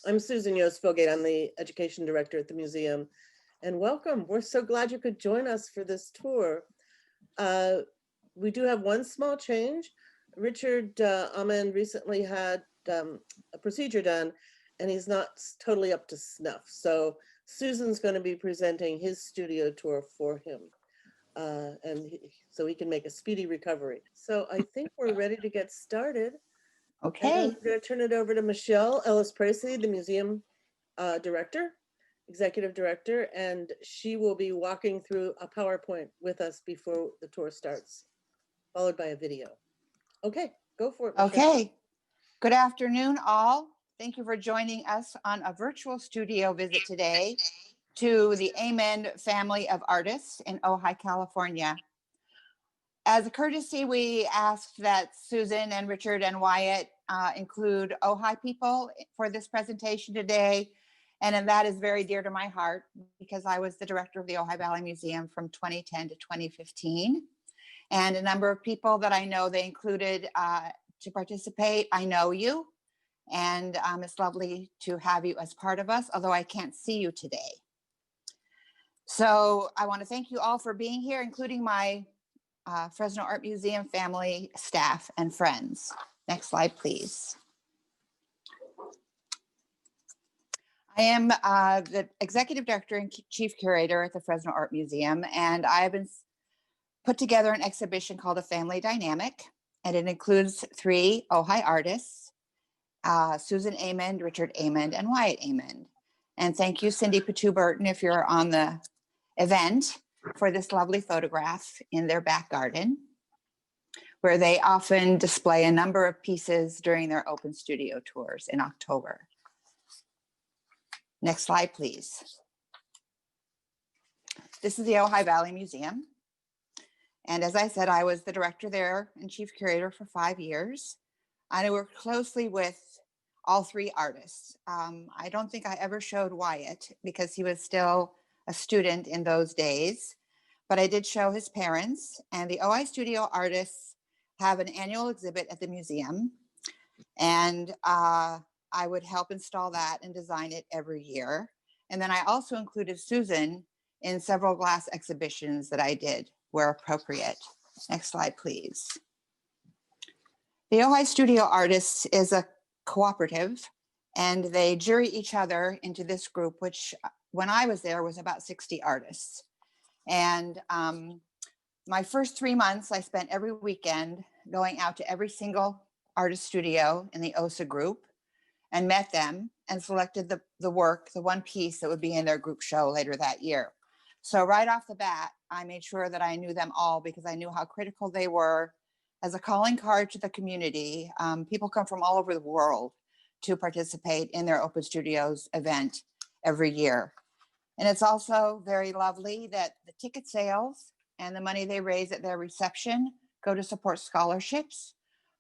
I'm Susan Stinsmuehlen-Amend. I'm the education director at the museum. And welcome. We're so glad you could join us for this tour. We do have one small change. Richard Amend recently had a procedure done, and he's not totally up to snuff. So Susan's going to be presenting his studio tour for him. So he can make a speedy recovery. So I think we're ready to get started. Okay. And I'm going to turn it over to Michelle Ellis Presley, the museum director, executive director, and she will be walking through a PowerPoint with us before the tour starts, followed by a video. Okay, go for it, Michelle. Okay. Good afternoon, all. Thank you for joining us on a virtual studio visit today to the Aymond family of artists in Ojai, California. As a courtesy, we asked that Susan and Richard and Wyatt include Ojai people for this presentation today. And that is very dear to my heart because I was the director of the Ojai Valley Museum from 2010 to 2015. And a number of people that I know they included to participate. I know you, and it's lovely to have you as part of us, although I can't see you today. So I want to thank you all for being here, including my Fresno Art Museum family, staff, and friends. Next slide, please. I am the executive director and chief curator at the Fresno Art Museum, and I have been put together an exhibition called A Family Dynamic, and it includes 3 Ojai artists, Susan Amend, Richard Amend, and Wyatt Amend. And thank you, Cindy Patu-Burton, if you're on the event, for this lovely photograph in their back garden, where they often display a number of pieces during their open studio tours in October. Next slide, please. This is the Ojai Valley Museum. And as I said, I was the director there and chief curator for 5 years. And I worked closely with all 3 artists. I don't think I ever showed Wyatt because he was still a student in those days, but I did show his parents. And the Ojai studio artists have an annual exhibit at the museum. And I would help install that and design it every year. And then I also included Susan in several glass exhibitions that I did where appropriate. Next slide, please. The Ojai Studio Artists is a cooperative, and they jury each other into this group, which when I was there was about 60 artists. And my first 3 months, I spent every weekend going out to every single artist studio in the OSA group and met them and selected the work, the one piece that would be in their group show later that year. So right off the bat, I made sure that I knew them all because I knew how critical they were as a calling card to the community. People come from all over the world to participate in their Open Studios event every year. And it's also very lovely that the ticket sales and the money they raise at their reception go to support scholarships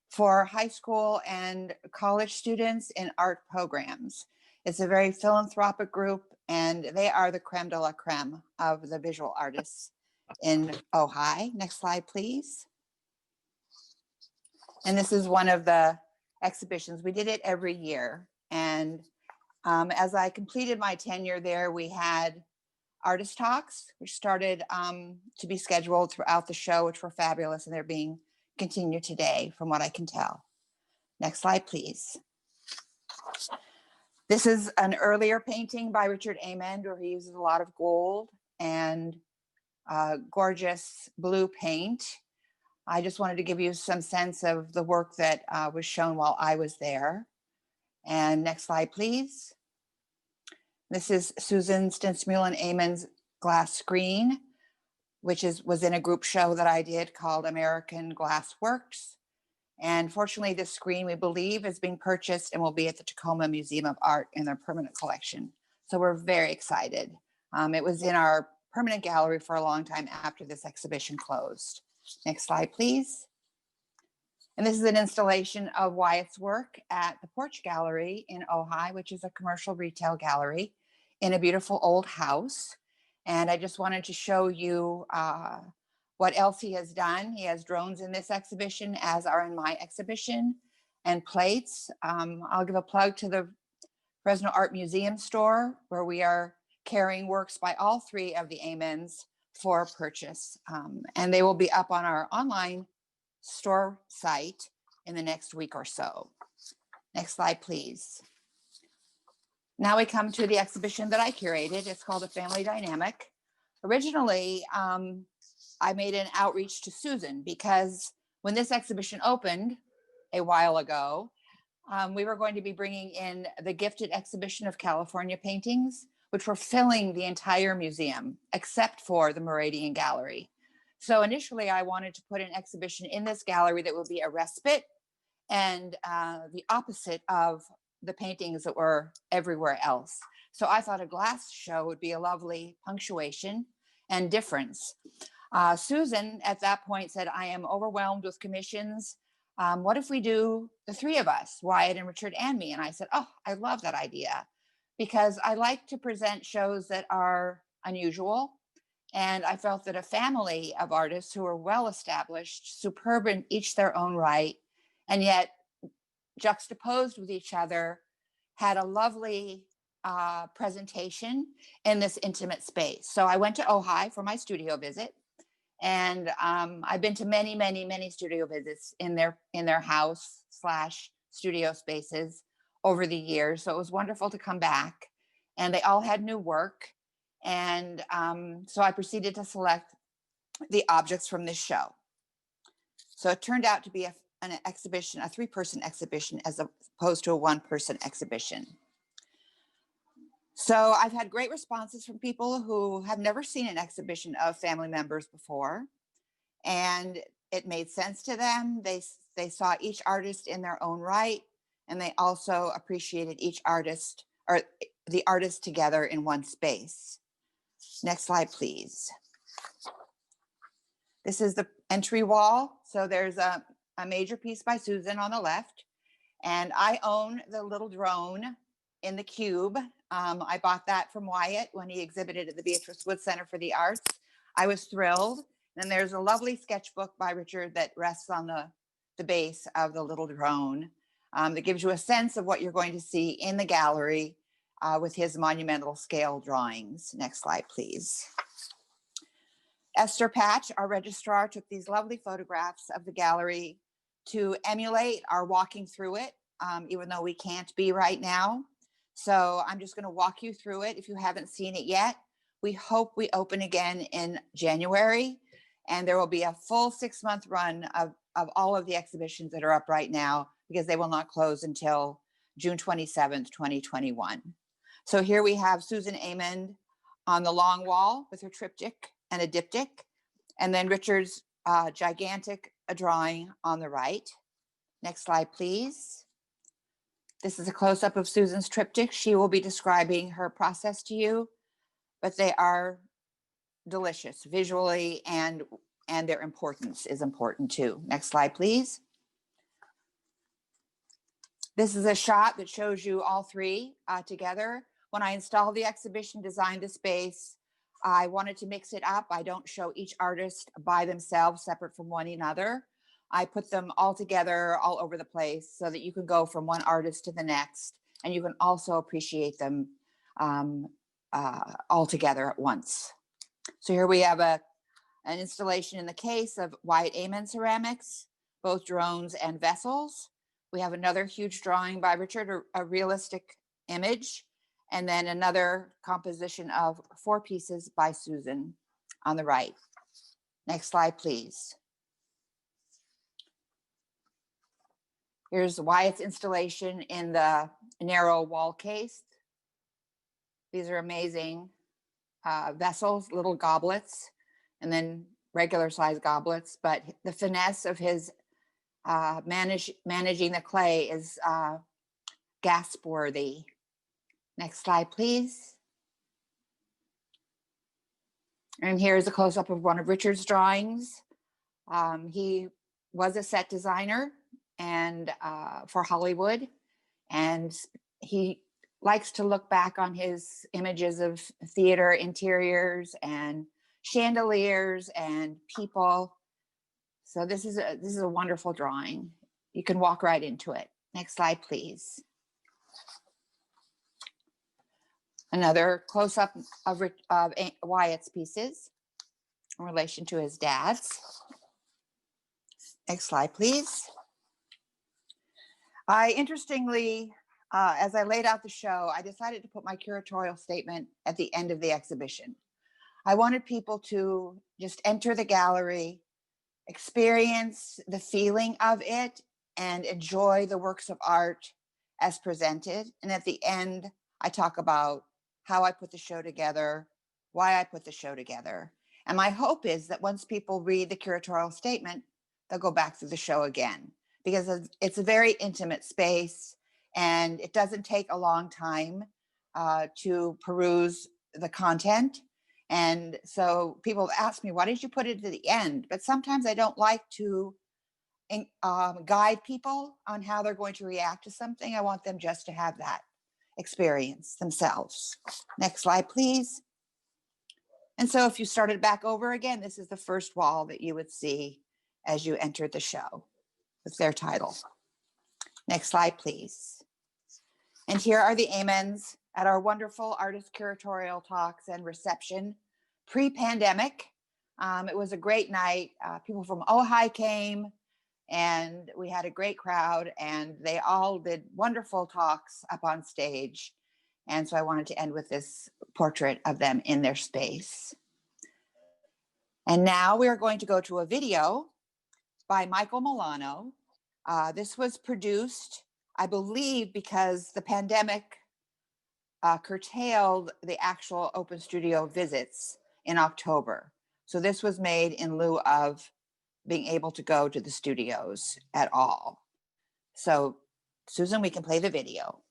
for high school and college students in art programs. It's a very philanthropic group, and they are the creme de la creme of the visual artists in Ojai. Next slide, please. And this is one of the exhibitions. We did it every year. And as I completed my tenure there, we had artist talks, which started to be scheduled throughout the show, which were fabulous, and they're being continued today from what I can tell. Next slide, please. This is an earlier painting by Richard Amend, where he uses a lot of gold and gorgeous blue paint. I just wanted to give you some sense of the work that was shown while I was there. And next slide, please. This is Susan Stinsmuehlen-Amend's glass screen, which was in a group show that I did called American Glass Works. And fortunately, this screen, we believe, is being purchased and will be at the Tacoma Museum of Art in their permanent collection. So we're very excited. It was in our permanent gallery for a long time after this exhibition closed. Next slide, please. And this is an installation of Wyatt's work at the Porch Gallery in Ojai, which is a commercial retail gallery in a beautiful old house. And I just wanted to show you what else he has done. He has drones in this exhibition, as are in my exhibition, and plates. I'll give a plug to the Fresno Art Museum store, where we are carrying works by all three of the Aymonds for purchase. And they will be up on our online store site in the next week or so. Next slide, please. Now we come to the exhibition that I curated. It's called A Family Dynamic. Originally, I made an outreach to Susan because when this exhibition opened a while ago, we were going to be bringing in the gifted exhibition of California paintings, which were filling the entire museum, except for the Meridian Gallery. So initially I wanted to put an exhibition in this gallery that would be a respite and the opposite of the paintings that were everywhere else. So I thought a glass show would be a lovely punctuation and difference. Susan at that point said, I am overwhelmed with commissions. What if we do the three of us, Wyatt and Richard and me? And I said, oh, I love that idea because I like to present shows that are unusual. And I felt that a family of artists who are well established, superb in each their own right, and yet juxtaposed with each other, had a lovely presentation in this intimate space. So I went to Ojai for my studio visit. And I've been to many, many, many studio visits in their house / studio spaces over the years. So it was wonderful to come back. And they all had new work. And so I proceeded to select the objects from this show. So it turned out to be an exhibition, a 3-person exhibition, as opposed to a 1-person exhibition. So I've had great responses from people who have never seen an exhibition of family members before, and it made sense to them. They saw each artist in their own right, and they also appreciated each artist or the artists together in one space. Next slide, please. This is the entry wall. So there's a major piece by Susan on the left, and I own the little drone in the cube. I bought that from Wyatt when he exhibited at the Beatrice Wood Center for the Arts. I was thrilled. And there's a lovely sketchbook by Richard that rests on the base of the little drone that gives you a sense of what you're going to see in the gallery with his monumental scale drawings. Next slide, please. Esther Patch, our registrar, took these lovely photographs of the gallery to emulate our walking through it, even though we can't be right now. So I'm just going to walk you through it if you haven't seen it yet. We hope we open again in January, and there will be a full 6-month run of all of the exhibitions that are up right now because they will not close until June 27th, 2021. So here we have Susan Amend on the long wall with her triptych and a diptych, and then Richard's gigantic drawing on the right. Next slide, please. This is a close-up of Susan's triptych. She will be describing her process to you, but they are delicious visually, and their importance is important too. Next slide, please. This is a shot that shows you all three together. When I installed the exhibition, designed the space, I wanted to mix it up. I don't show each artist by themselves, separate from one another. I put them all together all over the place so that you can go from one artist to the next, and you can also appreciate them all together at once. So here we have an installation in the case of Wyatt Amend ceramics, both drones and vessels. We have another huge drawing by Richard, a realistic image, and then another composition of 4 pieces by Susan on the right. Next slide, please. Here's Wyatt's installation in the narrow wall case. These are amazing vessels, little goblets, and then regular size goblets, but the finesse of his managing the clay is gasp worthy. Next slide, please. And here's a close-up of one of Richard's drawings. He was a set designer and for Hollywood, and he likes to look back on his images of theater interiors and chandeliers and people. So this is a wonderful drawing. You can walk right into it. Next slide, please. Another close-up of Wyatt's pieces in relation to his dad's. Next slide, please. Interestingly, as I laid out the show, I decided to put my curatorial statement at the end of the exhibition. I wanted people to just enter the gallery, experience the feeling of it, and enjoy the works of art as presented. And at the end, I talk about how I put the show together, why I put the show together. And my hope is that once people read the curatorial statement, they'll go back through the show again, because it's a very intimate space and it doesn't take a long time to peruse the content. And so people have asked me, why did you put it at the end? But sometimes I don't like to guide people on how they're going to react to something. I want them just to have that experience themselves. Next slide, please. And so if you started back over again, this is the first wall that you would see as you entered the show with their title. Next slide, please. And here are the Aymonds at our wonderful artist curatorial talks and reception pre-pandemic. It was a great night. People from Ojai came and we had a great crowd and they all did wonderful talks up on stage. And so I wanted to end with this portrait of them in their space. And now we are going to go to a video by Michael Milano. This was produced, I believe, because the pandemic curtailed the actual open studio visits in October. So this was made in lieu of being able to go to the studios at all. So Susan, we can play the video.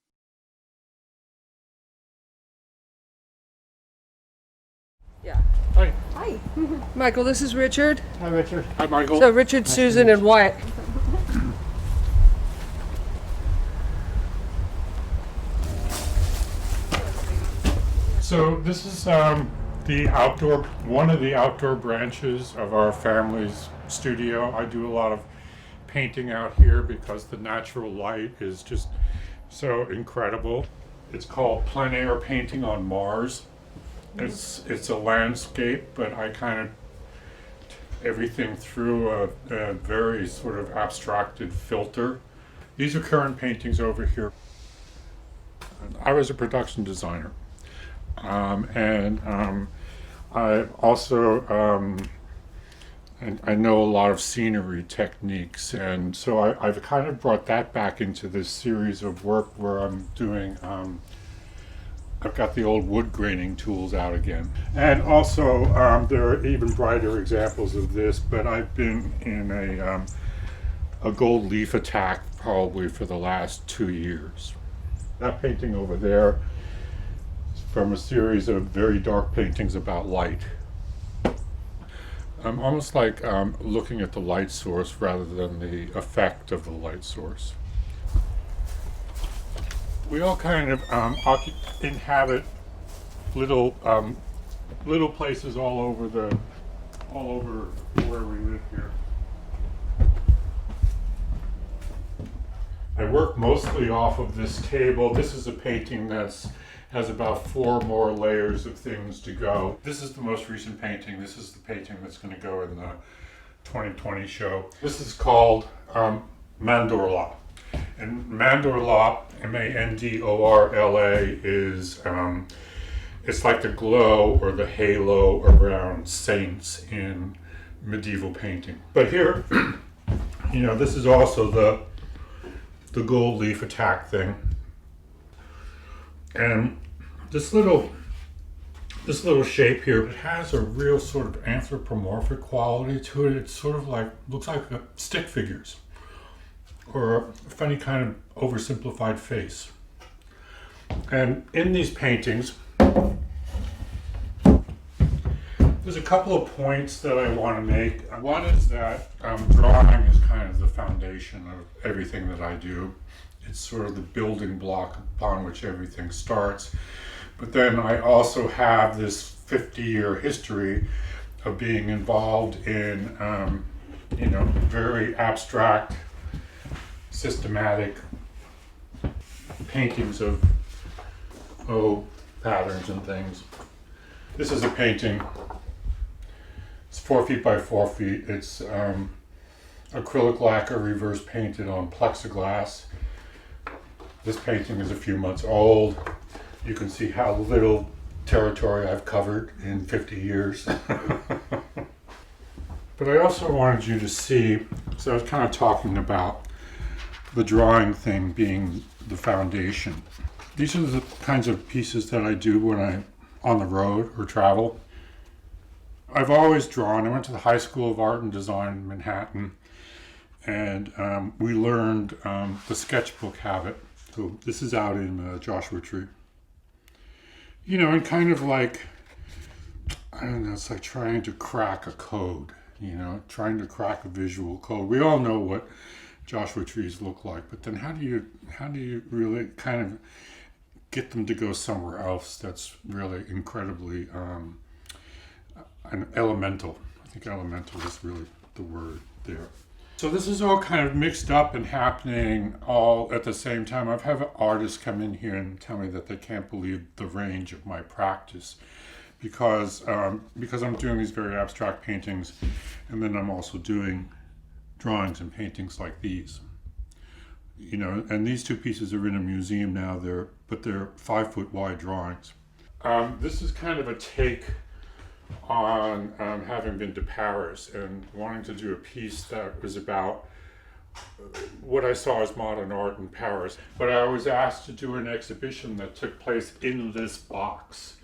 Yeah. Hi. Hi. Michael, this is Richard. Hi, Richard. Hi, Michael. So Richard, nice Susan, and Wyatt. So this is one of the outdoor branches of our family's studio. I do a lot of painting out here because the natural light is just so incredible. It's called plein air painting on Mars. It's a landscape, but I kind of everything through a very sort of abstracted filter. These are current paintings over here. I was a production designer, and I also and I know a lot of scenery techniques, and so I've kind of brought that back into this series of work where I'm doing. I've got the old wood graining tools out again. And also, there are even brighter examples of this, but I've been in a gold leaf attack probably for the last 2 years. That painting over there is from a series of very dark paintings about light. I'm almost like looking at the light source rather than the effect of the light source. We all kind of inhabit little places all over where we live here. I work mostly off of this table. This is a painting has about 4 more layers of things to go. This is the most recent painting. This is the painting that's going to go in the 2020 show. This is called Mandorla. And Mandorla, M-A-N-D-O-R-L-A, is it's like the glow or the halo around saints in medieval painting. But here, you know, this is also the gold leaf attack thing. And this little shape here, it has a real sort of anthropomorphic quality to it. It's sort of like, looks like stick figures, or a funny kind of oversimplified face. And in these paintings, there's a couple of points that I want to make. One is that drawing is kind of the foundation of everything that I do. It's sort of the building block upon which everything starts. But then I also have this 50-year history of being involved in, very abstract, systematic paintings of patterns and things. This is a painting. It's 4 feet by 4 feet. It's acrylic lacquer reverse painted on plexiglass. This painting is a few months old. You can see how little territory I've covered in 50 years. But I also wanted you to see, so I was kind of talking about the drawing thing being the foundation. These are the kinds of pieces that I do when I'm on the road or travel. I've always drawn. I went to the High School of Art and Design in Manhattan, and we learned the sketchbook habit. So this is out in Joshua Tree. You know, and kind of like, I don't know, it's like trying to crack a code, you know, trying to crack a visual code. We all know what Joshua trees look like, but then how do you really kind of get them to go somewhere else that's really incredibly elemental. I think elemental is really the word there. So this is all kind of mixed up and happening all at the same time. I've had artists come in here and tell me that they can't believe the range of my practice because I'm doing these very abstract paintings, and then I'm also doing drawings and paintings like these. You know, and these two pieces are in a museum now. They're 5 foot wide drawings. This is kind of a take on having been to Paris and wanting to do a piece that was about what I saw as modern art in Paris. But I was asked to do an exhibition that took place in this box.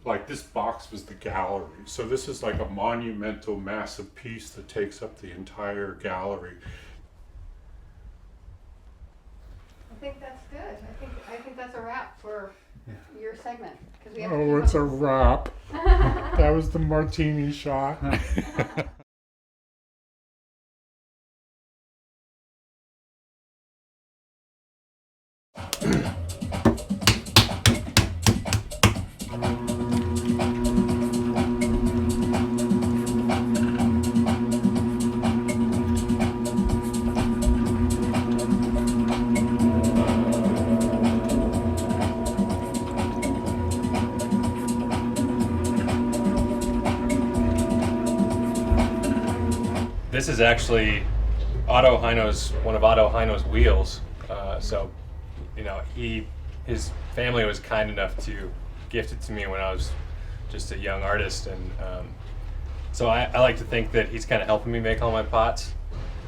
Like, this box was the gallery. So this is like a monumental, massive piece that takes up the entire gallery. I think that's good. I think that's a wrap for your segment. 'Cause we have to Oh, keep it's up a with- wrap. That was the martini shot. This is actually one of Otto Heino's wheels. So, you know, his family was kind enough to gift it to me when I was just a young artist, and so I like to think that he's kind of helping me make all my pots.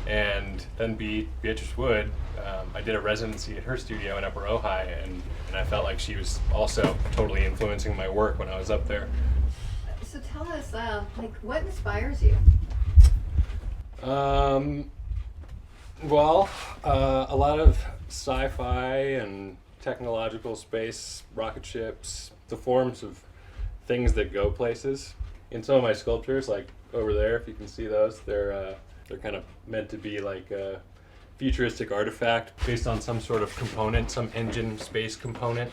And then Beatrice Wood, I did a residency at her studio in Upper Ojai, and I felt like she was also totally influencing my work when I was up there. So tell us, what inspires you? Well, a lot of sci-fi and technological space, rocket ships, the forms of things that go places. In some of my sculptures, like over there, if you can see those, they're kind of meant to be like a futuristic artifact based on some sort of component, some engine space component.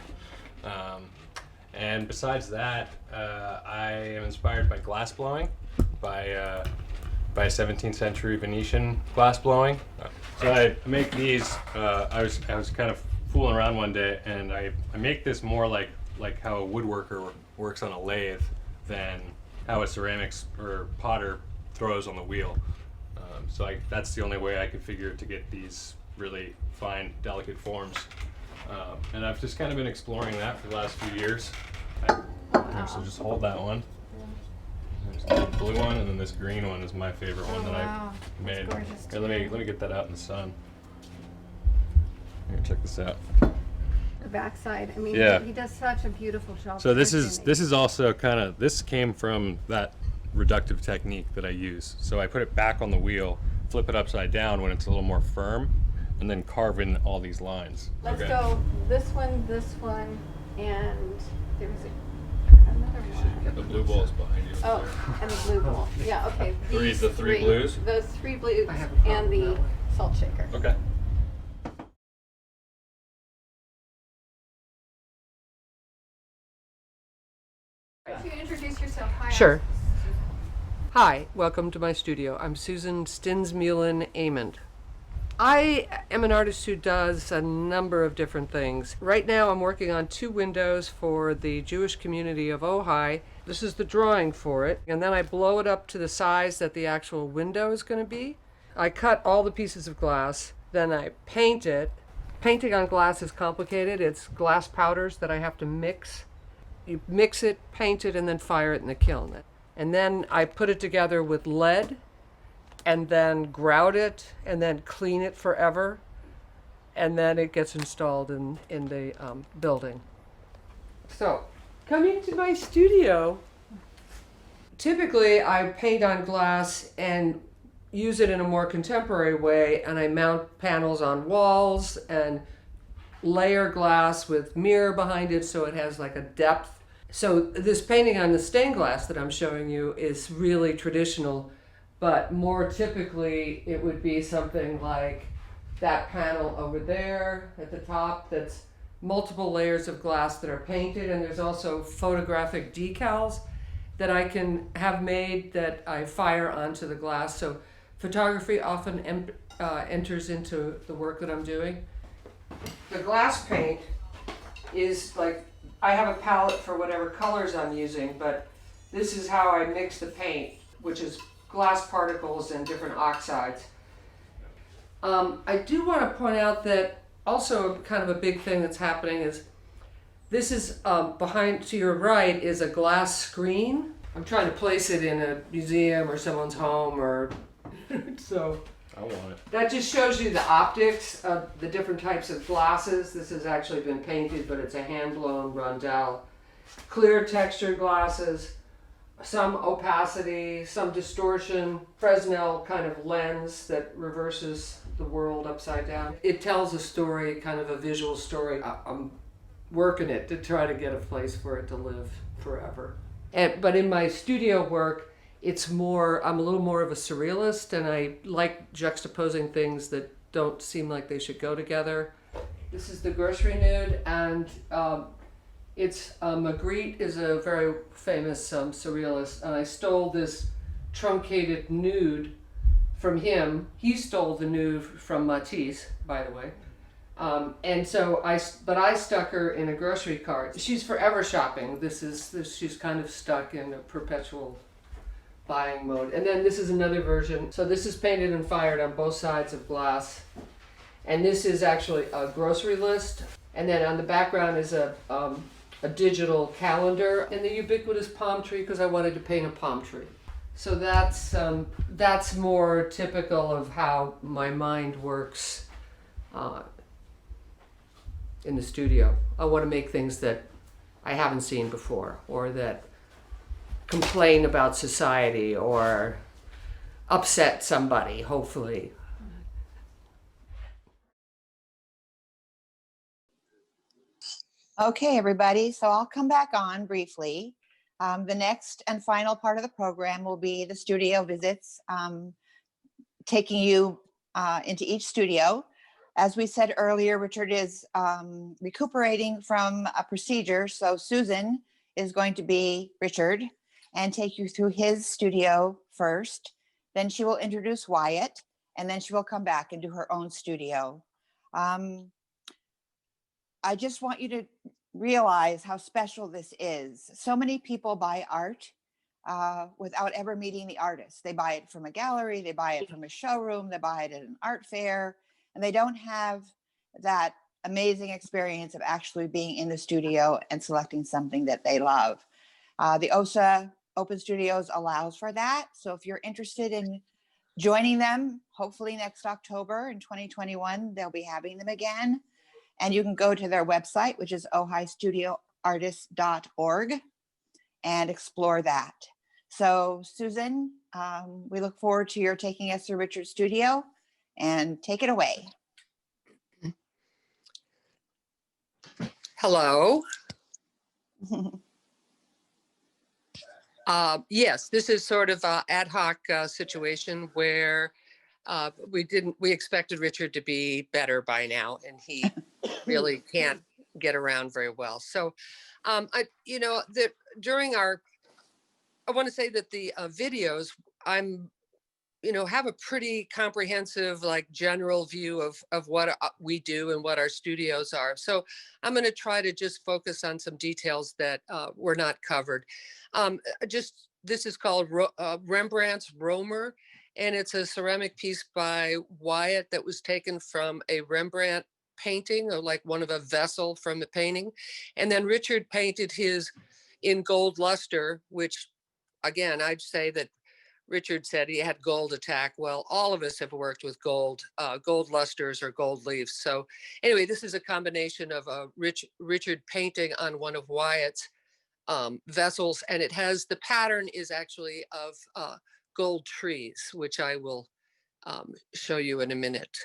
And besides that, I am inspired by glass blowing, by 17th century Venetian glass blowing. So I make these. I was kind of fooling around one day, and I make this more like how a woodworker works on a lathe than how a ceramics or potter throws on the wheel. So that's the only way I could figure to get these really fine, delicate forms. And I've just kind of been exploring that for the last few years. So just hold that one. There's the blue one, and then this green one is my favorite one that wow. I made. That's gorgeous Here, let me get that out in the sun. Here, check this out. The backside. I mean, Yeah. he does such a beautiful job. So this painting. is also this came from that reductive technique that I use. So I put it back on the wheel, flip it upside down when it's a little more firm, and then carve in all these lines. Let's Okay. go this one, and there was another one. The blue ball is behind you. Oh, and the blue ball. Yeah, okay. These The three blues? Those three blues and the salt shaker. Okay. Could you introduce yourself? Hi, Sure. I'm Hi, welcome to my studio. I'm Susan Stinsmuehlen-Amend. I am an artist who does a number of different things. Right now I'm working on 2 windows for the Jewish community of Ojai. This is the drawing for it, and then I blow it up to the size that the actual window is going to be. I cut all the pieces of glass, then I paint it. Painting on glass is complicated. It's glass powders that I have to mix. You mix it, paint it, and then fire it in the kiln. And then I put it together with lead, and then grout it, and then clean it forever, and then it gets installed in the building. So, coming to my studio, typically I paint on glass and use it in a more contemporary way, and I mount panels on walls and layer glass with mirror behind it so it has like a depth. So this painting on the stained glass that I'm showing you is really traditional, but more typically it would be something like that panel over there at the top that's multiple layers of glass that are painted, and there's also photographic decals that I can have made that I fire onto the glass. So photography often enters into the work that I'm doing. The glass paint is like, I have a palette for whatever colors I'm using, but this is how I mix the paint, which is glass particles and different oxides. I do want to point out that also kind of a big thing that's happening is this is behind to your right is a glass screen. I'm trying to place it in a museum or someone's home or so. I want it. That just shows you the optics of the different types of glasses. This has actually been painted, but it's a hand-blown rondelle. Clear textured glasses, some opacity, some distortion, Fresnel kind of lens that reverses the world upside down. It tells a story, kind of a visual story. I'm working it to try to get a place for it to live forever. But in my studio work, it's more, I'm a little more of a surrealist, and I like juxtaposing things that don't seem like they should go together. This is the grocery nude, and it's Magritte is a very famous surrealist, and I stole this truncated nude from him. He stole the nude from Matisse, by the way. And so I stuck her in a grocery cart. She's forever shopping. She's kind of stuck in a perpetual buying mode. And then this is another version. So this is painted and fired on both sides of glass. And this is actually a grocery list. And then on the background is a digital calendar and the ubiquitous palm tree, because I wanted to paint a palm tree. So that's more typical of how my mind works in the studio. I want to make things that I haven't seen before, or that complain about society or upset somebody, hopefully. Okay, everybody, so I'll come back on briefly. The next and final part of the program will be the studio visits, taking you into each studio. As we said earlier, Richard is recuperating from a procedure, so Susan is going to be Richard and take you through his studio first. Then she will introduce Wyatt, and then she will come back and do her own studio. I just want you to realize how special this is. So many people buy art without ever meeting the artist. They buy it from a gallery, they buy it from a showroom, they buy it at an art fair, and they don't have that amazing experience of actually being in the studio and selecting something that they love. The OSA Open Studios allows for that. So if you're interested in joining them, hopefully next October in 2021, they'll be having them again. And you can go to their website, which is ohaistudioartist.org, and explore that. So Susan, we look forward to your taking us to Richard's studio, and take it away. Hello. Yes, this is sort of an ad hoc situation where we expected Richard to be better by now, and he really can't get around very well. So, I want to say that the videos, I'm have a pretty comprehensive, like general view of what we do and what our studios are. So I'm going to try to just focus on some details that were not covered. This is called Rembrandt's Romer, and it's a ceramic piece by Wyatt that was taken from a Rembrandt painting, or like one of a vessel from the painting. And then Richard painted his in gold luster, which again, I'd say that Richard said he had gold attack. Well, all of us have worked with gold lusters or gold leaves. So anyway, this is a combination of a Richard painting on one of Wyatt's vessels, and it has, the pattern is actually of gold trees, which I will show you in a minute,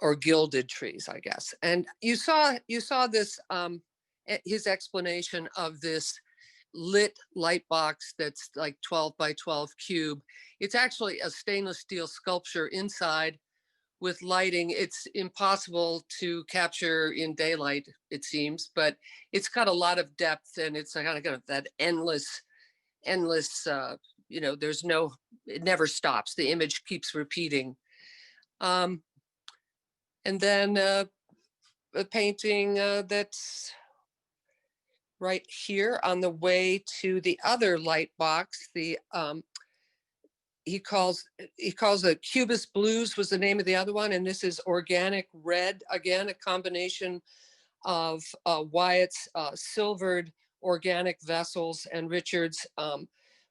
or gilded trees, I guess. And you saw this, his explanation of this lit light box that's like 12 by 12 cube. It's actually a stainless steel sculpture inside with lighting. It's impossible to capture in daylight, it seems, but it's got a lot of depth, and it's kind of that endless, there's no, it never stops. The image keeps repeating. And then a painting that's right here on the way to the other light box. The he calls it Cubist Blues was the name of the other one, and this is organic red, again a combination of Wyatt's silvered organic vessels and Richard's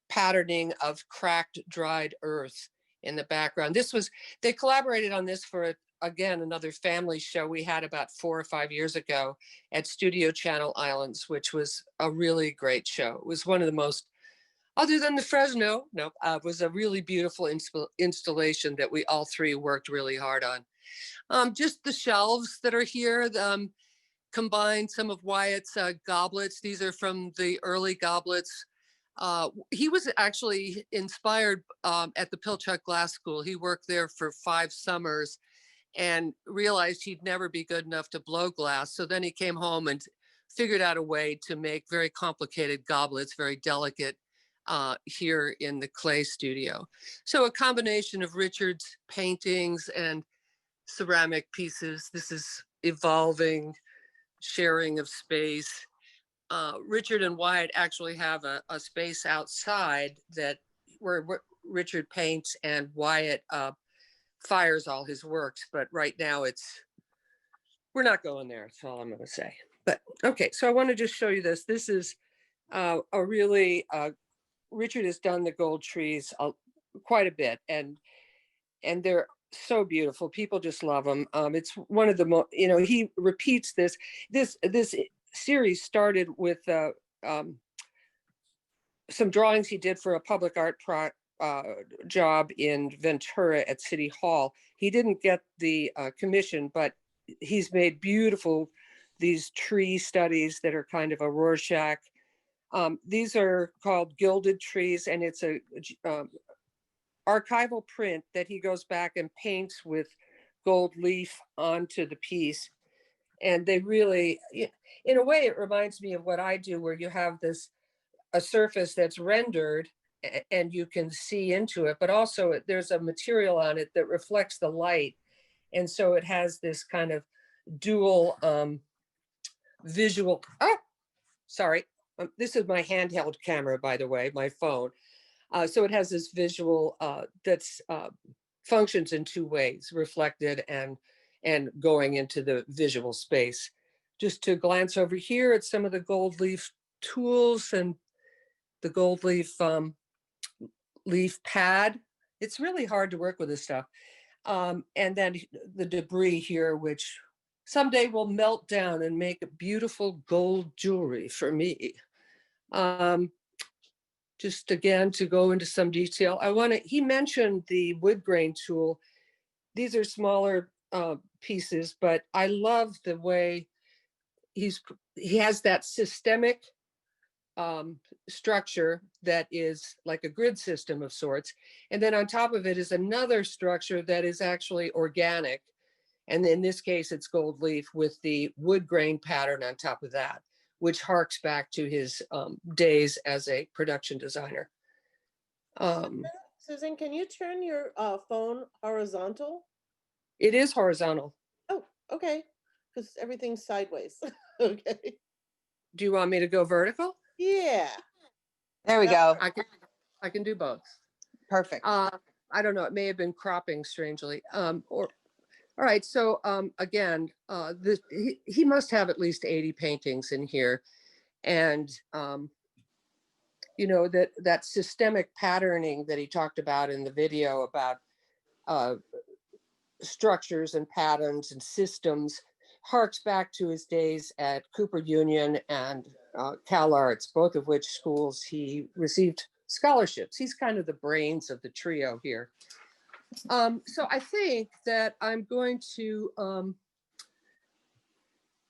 patterning of cracked dried earth in the background. They collaborated on this for again another family show we had about 4 or 5 years ago at Studio Channel Islands, which was a really great show. It was one of the most, other than the Fresno, was a really beautiful installation that we all three worked really hard on. Just the shelves that are here combine some of Wyatt's goblets. These are from the early goblets. He was actually inspired at the Pilchuck Glass School. He worked there for 5 summers and realized he'd never be good enough to blow glass. So then he came home and figured out a way to make very complicated goblets, very delicate, here in the clay studio. So a combination of Richard's paintings and ceramic pieces. This is evolving, sharing of space. Richard and Wyatt actually have a space outside where Richard paints and Wyatt fires all his works, but right now we're not going there. That's all I'm going to say. But okay, so I want to just show you this. This is a really, Richard has done the gold trees quite a bit, and they're so beautiful. People just love them. It's one of the most, he repeats this series started with some drawings he did for a public art job in Ventura at City Hall. He didn't get the commission, but he's made beautiful, these tree studies that are kind of a Rorschach. These are called Gilded Trees, and it's a archival print that he goes back and paints with gold leaf onto the piece. And they really, in a way, it reminds me of what I do, where you have a surface that's rendered and you can see into it, but also there's a material on it that reflects the light. And so it has this kind of dual visual, this is my handheld camera, by the way, my phone. So it has this visual that's functions in 2 ways, reflected and going into the visual space. Just to glance over here at some of the gold leaf tools and the gold leaf pad. It's really hard to work with this stuff. And then the debris here, which someday will melt down and make a beautiful gold jewelry for me. Just again, to go into some detail, he mentioned the wood grain tool. These are smaller pieces, but I love the way he has that systemic structure that is like a grid system of sorts. And then on top of it is another structure that is actually organic. And in this case, it's gold leaf with the wood grain pattern on top of that, which harks back to his days as a production designer. Susan, can you turn your phone horizontal? It is horizontal. Oh, okay, because everything's sideways. Okay, Do you want me to go vertical? yeah. There we go. I can do both. Perfect. I don't know. It may have been cropping strangely. All right. So again, he must have at least 80 paintings in here, and you know, that systemic patterning that he talked about in the video about structures and patterns and systems harks back to his days at Cooper Union and Cal Arts, both of which schools he received scholarships. He's kind of the brains of the trio here. So I think that I'm going to,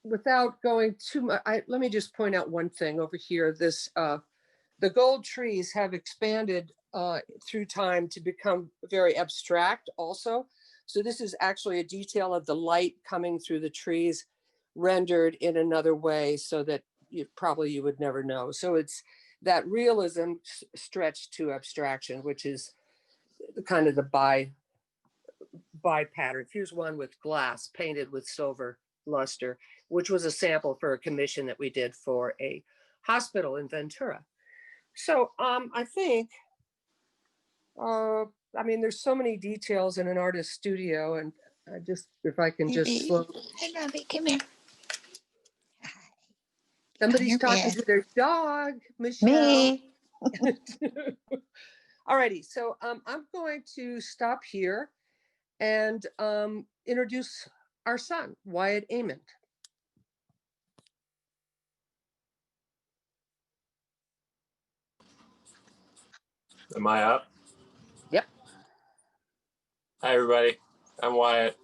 without going too much, let me just point out one thing over here. This, the gold trees have expanded through time to become very abstract also. So this is actually a detail of the light coming through the trees rendered in another way so that you would never know. So it's that realism stretched to abstraction, which is kind of the by pattern. Here's one with glass painted with silver luster, which was a sample for a commission that we did for a hospital in Ventura. So I think, I mean, there's so many details in an artist's studio, and I just, if I can just slow. Hey, Robbie, come here. Somebody's talking to their dog, Michelle. Me. All righty, so I'm going to stop here and introduce our son, Wyatt Amend. Am I up? Yep. Hi, everybody. I'm Wyatt.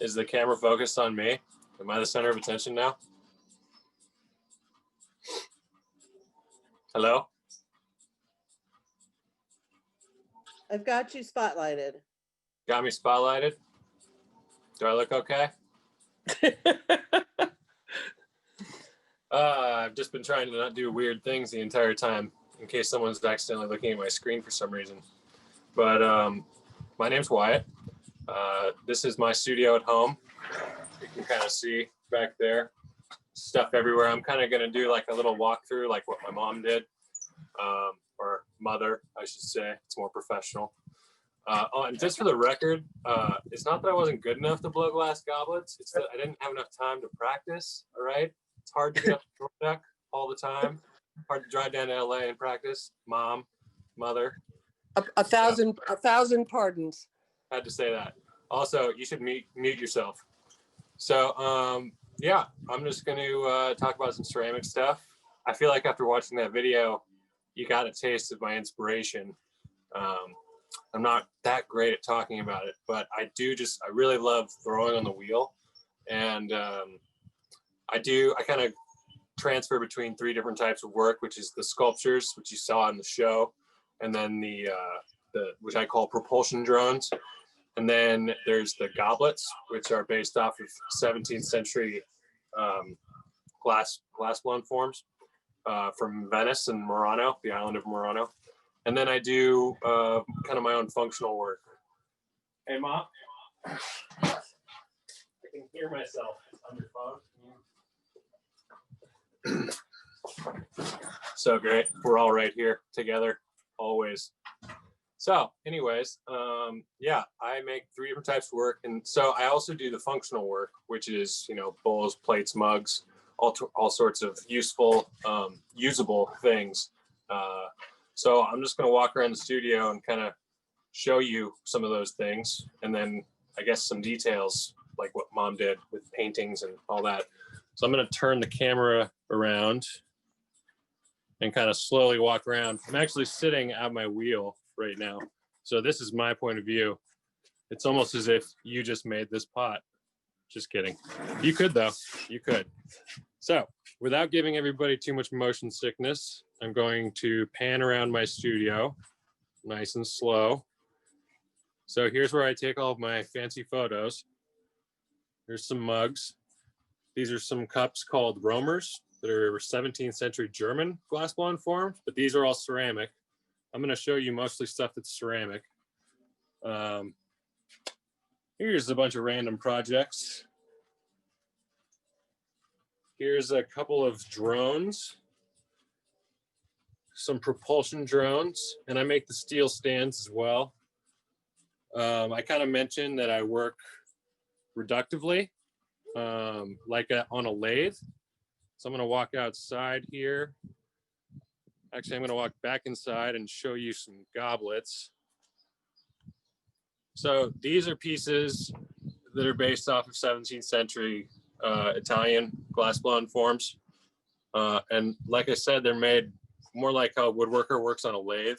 Is the camera focused on me? Am I the center of attention now? Hello? I've got you spotlighted. Got me spotlighted? Do I look okay? I've just been trying to not do weird things the entire time in case someone's accidentally looking at my screen for some reason. But my name's Wyatt. This is my studio at home. You can kind of see back there, stuff everywhere. I'm kind of going to do like a little walkthrough, like what my mom did, or mother, I should say. It's more professional. And just for the record, it's not that I wasn't good enough to blow glass goblets. It's that I didn't have enough time to practice. All right. It's hard to get up to the deck all the time. Hard to drive down to LA and practice. Mom, mother. A thousand pardons. Had to say that. Also, you should mute yourself. So, yeah, I'm just going to talk about some ceramic stuff. I feel like after watching that video, you got a taste of my inspiration. I'm not that great at talking about it, but I really love throwing on the wheel. And I kind of transfer between three different types of work, which is the sculptures, which you saw in the show, and then the which I call propulsion drones. And then there's the goblets, which are based off of 17th century glass blown forms from Venice and Milano, the island of Milano. And then I do kind of my own functional work. Hey, Mom. I can hear myself on your phone. So great. We're all right here together, always. So anyways, yeah, I make three different types of work. And so I also do the functional work, which is, bowls, plates, mugs, all sorts of useful, usable things. So I'm just going to walk around the studio and kind of show you some of those things. And then I guess some details like what Mom did with paintings and all that. So I'm going to turn the camera around and kind of slowly walk around. I'm actually sitting at my wheel right now. So this is my point of view. It's almost as if you just made this pot. Just kidding. You could though, you could. So without giving everybody too much motion sickness, I'm going to pan around my studio nice and slow. So here's where I take all of my fancy photos. Here's some mugs. These are some cups called roamers that are 17th century German glass blown forms, but these are all ceramic. I'm going to show you mostly stuff that's ceramic. Here's a bunch of random projects. Here's a couple of drones, some propulsion drones, and I make the steel stands as well. I kind of mentioned that I work reductively, like on a lathe. So I'm going to walk outside here. Actually, I'm going to walk back inside and show you some goblets. So these are pieces that are based off of 17th century Italian glass-blown forms. And like I said, they're made more like how a woodworker works on a lathe.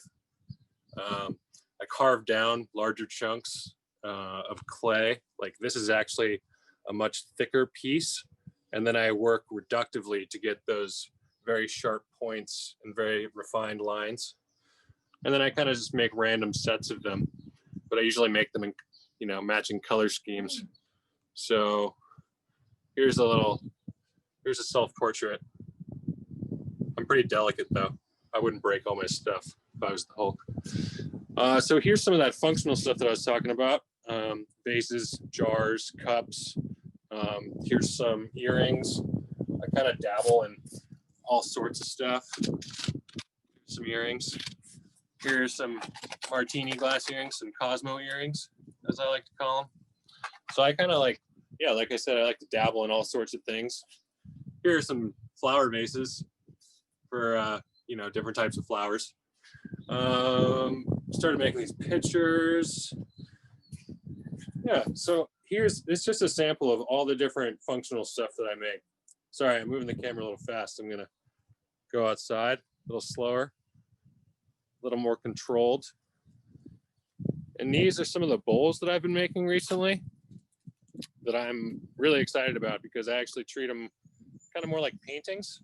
I carved down larger chunks of clay. Like this is actually a much thicker piece. And then I work reductively to get those very sharp points and very refined lines. And then I kind of just make random sets of them, but I usually make them in, you know, matching color schemes. So here's a self-portrait. I'm pretty delicate though. I wouldn't break all my stuff if I was the Hulk. So here's some of that functional stuff that I was talking about. Vases, jars, cups. Here's some earrings. I kind of dabble in all sorts of stuff. Some earrings. Here's some martini glass earrings, some Cosmo earrings, as I like to call them. So I kind of like, yeah, like I said, I like to dabble in all sorts of things. Here are some flower vases for, you know, different types of flowers. Started making these pictures. Yeah, so it's just a sample of all the different functional stuff that I make. Sorry, I'm moving the camera a little fast. I'm gonna go outside a little slower, a little more controlled. And these are some of the bowls that I've been making recently that I'm really excited about because I actually treat them kind of more like paintings.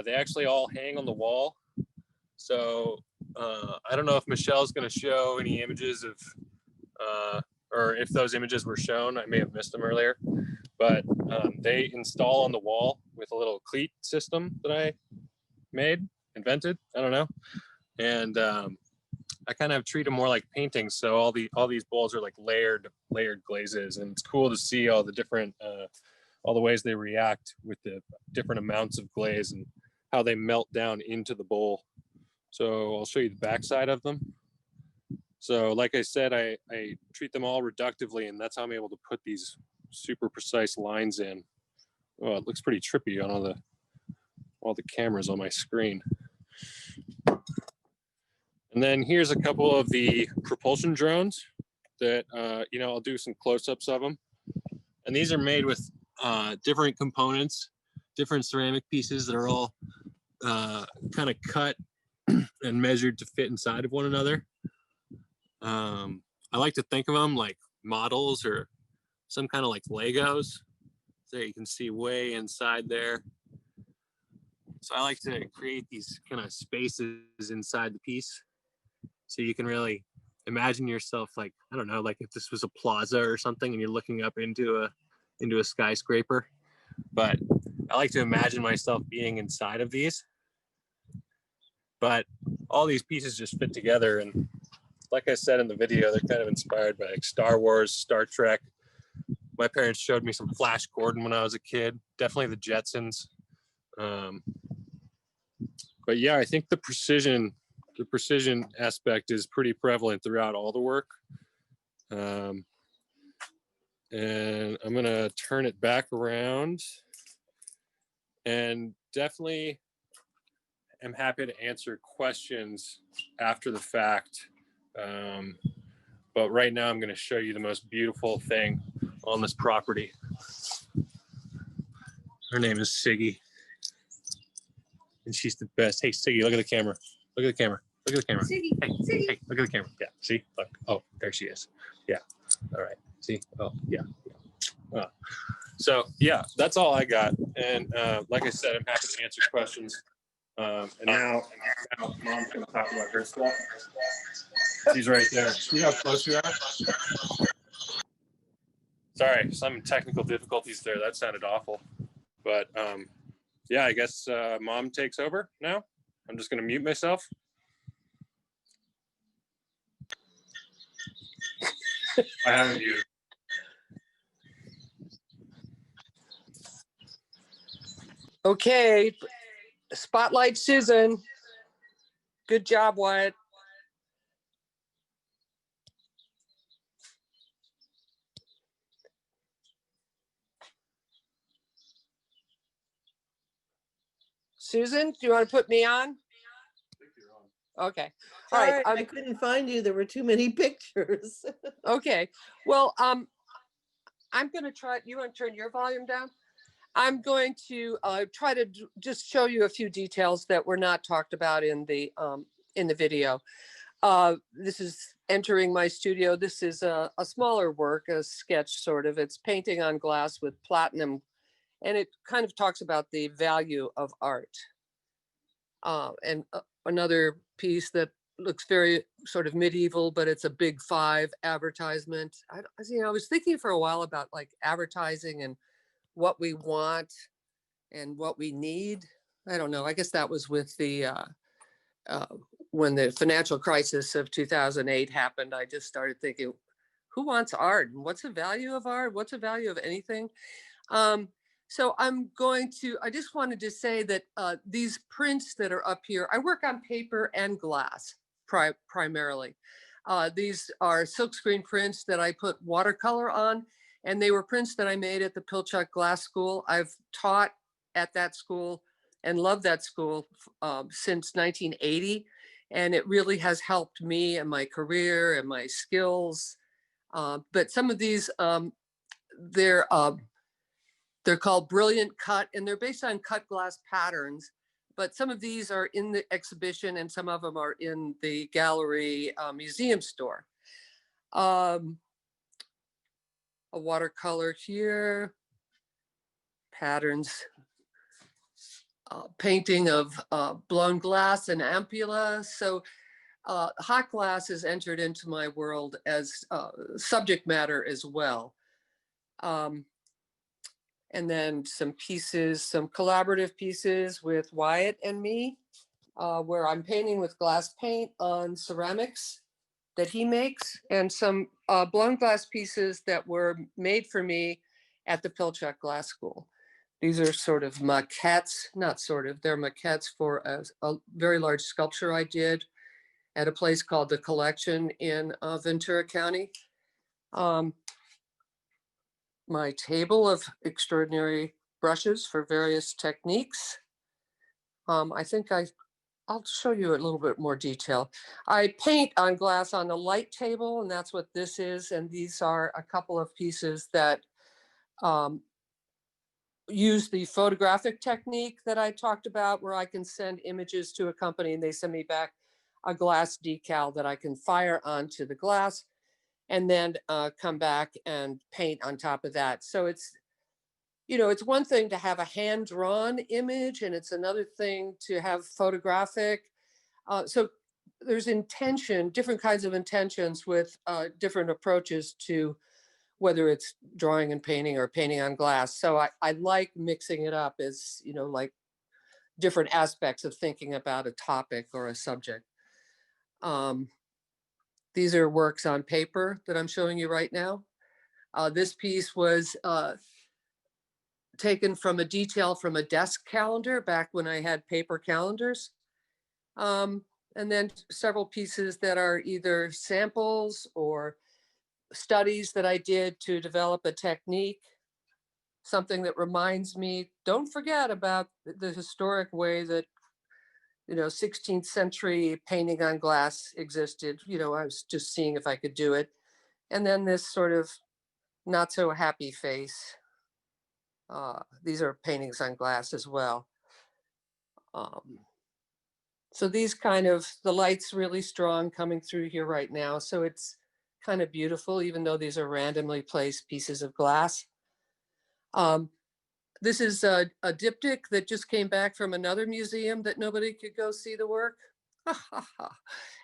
They actually all hang on the wall. So I don't know if Michelle's gonna show any images of, or if those images were shown, I may have missed them earlier, but they install on the wall with a little cleat system that I invented, I don't know. And I kind of treat them more like paintings. So all these bowls are like layered glazes, and it's cool to see all the different, all the ways they react with the different amounts of glaze and how they melt down into the bowl. So I'll show you the backside of them. So like I said, I treat them all reductively, and that's how I'm able to put these super precise lines in. Oh, it looks pretty trippy on all the cameras on my screen. And then here's a couple of the propulsion drones that, you know, I'll do some close-ups of them. And these are made with different components, different ceramic pieces that are all kind of cut and measured to fit inside of one another. I like to think of them like models or some kind of like Legos. So you can see way inside there. So I like to create these kind of spaces inside the piece. So you can really imagine yourself like, I don't know, like if this was a plaza or something and you're looking up into a skyscraper. But I like to imagine myself being inside of these. But all these pieces just fit together, and like I said in the video, they're kind of inspired by like Star Wars, Star Trek. My parents showed me some Flash Gordon when I was a kid, definitely the Jetsons. But yeah, I think the precision aspect is pretty prevalent throughout all the work. And I'm gonna turn it back around, and definitely am happy to answer questions after the fact. But right now I'm going to show you the most beautiful thing on this property. Her name is Siggy, and she's the best. Hey, Siggy, look at the camera. Look at the camera. Look at the camera. Siggy, hey, Siggy. Hey, look at the camera. Yeah, see? Look. Oh, there she is. Yeah. All right. See? Oh, yeah. So, yeah, that's all I got. And like I said, I'm happy to answer questions. And now Mom's going to talk about her stuff. She's right there. See how close you are? Sorry, some technical difficulties there. That sounded awful. But yeah, I guess Mom takes over now. I'm just going to mute myself. I haven't used. Okay, spotlight Susan. Good job, Wyatt. Susan, do you want to put me on? Okay. All right. Sorry, I couldn't find you. There were too many pictures. Okay. Well, I'm going to try. You want to turn your volume down? I'm going to try to just show you a few details that were not talked about in the video. This is entering my studio. This is a smaller work, a sketch sort of. It's painting on glass with platinum, and it kind of talks about the value of art. And another piece that looks very sort of medieval, but it's a big 5 advertisement. I was thinking for a while about like advertising and what we want and what we need. I don't know. I guess that was with the when the financial crisis of 2008 happened. I just started thinking, who wants art? And what's the value of art? What's the value of anything? So I just wanted to say that these prints that are up here, I work on paper and glass primarily. These are silkscreen prints that I put watercolor on, and they were prints that I made at the Pilchuck Glass School. I've taught at that school and loved that school since 1980. And it really has helped me and my career and my skills. But some of these, they're called Brilliant Cut, and they're based on cut glass patterns. But some of these are in the exhibition and some of them are in the gallery museum store. A watercolor here, patterns, painting of blown glass and ampulla. So hot glass has entered into my world as subject matter as well. And then some pieces, some collaborative pieces with Wyatt and me, where I'm painting with glass paint on ceramics that he makes, and some blown glass pieces that were made for me at the Pilchuck Glass School. These are sort of maquettes, not sort of, they're maquettes for a very large sculpture I did at a place called The Collection in Ventura County. My table of extraordinary brushes for various techniques. I think I'll show you a little bit more detail. I paint on glass on the light table, and that's what this is. And these are a couple of pieces that use the photographic technique that I talked about, where I can send images to a company and they send me back a glass decal that I can fire onto the glass and then come back and paint on top of that. So it's one thing to have a hand-drawn image, and it's another thing to have photographic. So there's intention, different kinds of intentions with different approaches to whether it's drawing and painting or painting on glass. So I like mixing it up as, like different aspects of thinking about a topic or a subject. These are works on paper that I'm showing you right now. This piece was taken from a detail from a desk calendar back when I had paper calendars. And then several pieces that are either samples or studies that I did to develop a technique, something that reminds me, don't forget about the historic way that 16th century painting on glass existed. I was just seeing if I could do it. And then this sort of not so happy face. These are paintings on glass as well. So these the light's really strong coming through here right now. So it's kind of beautiful, even though these are randomly placed pieces of glass. This is a diptych that just came back from another museum that nobody could go see the work.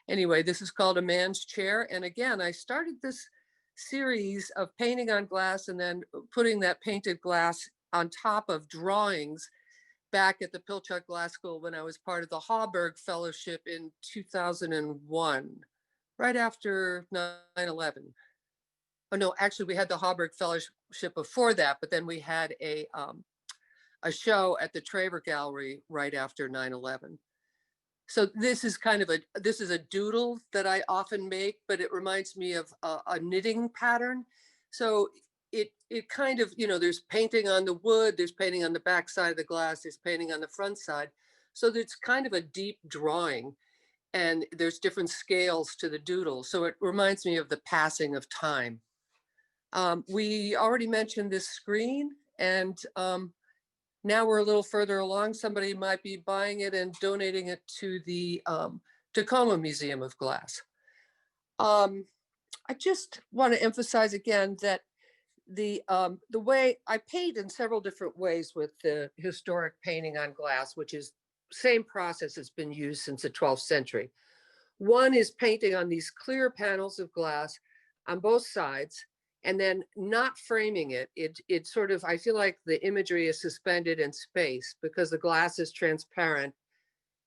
Anyway, this is called A Man's Chair. And again, I started this series of painting on glass and then putting that painted glass on top of drawings back at the Pilchuck Glass School when I was part of the Hauberg Fellowship in 2001, right after 9/11. oh no, actually we had the Hauberg Fellowship before that, but then we had a show at the Traver Gallery right after 9/11. So this is kind of this is a doodle that I often make, but it reminds me of a knitting pattern. So it kind of, you know, there's painting on the wood, there's painting on the back side of the glass, there's painting on the front side. So it's kind of a deep drawing, and there's different scales to the doodle. So it reminds me of the passing of time. We already mentioned this screen, and now we're a little further along. Somebody might be buying it and donating it to the Tacoma Museum of Glass. I just want to emphasize again that the way I paint in several different ways with the historic painting on glass, which is same process has been used since the 12th century. One is painting on these clear panels of glass on both sides, and then not framing it. It sort of, I feel like the imagery is suspended in space because the glass is transparent.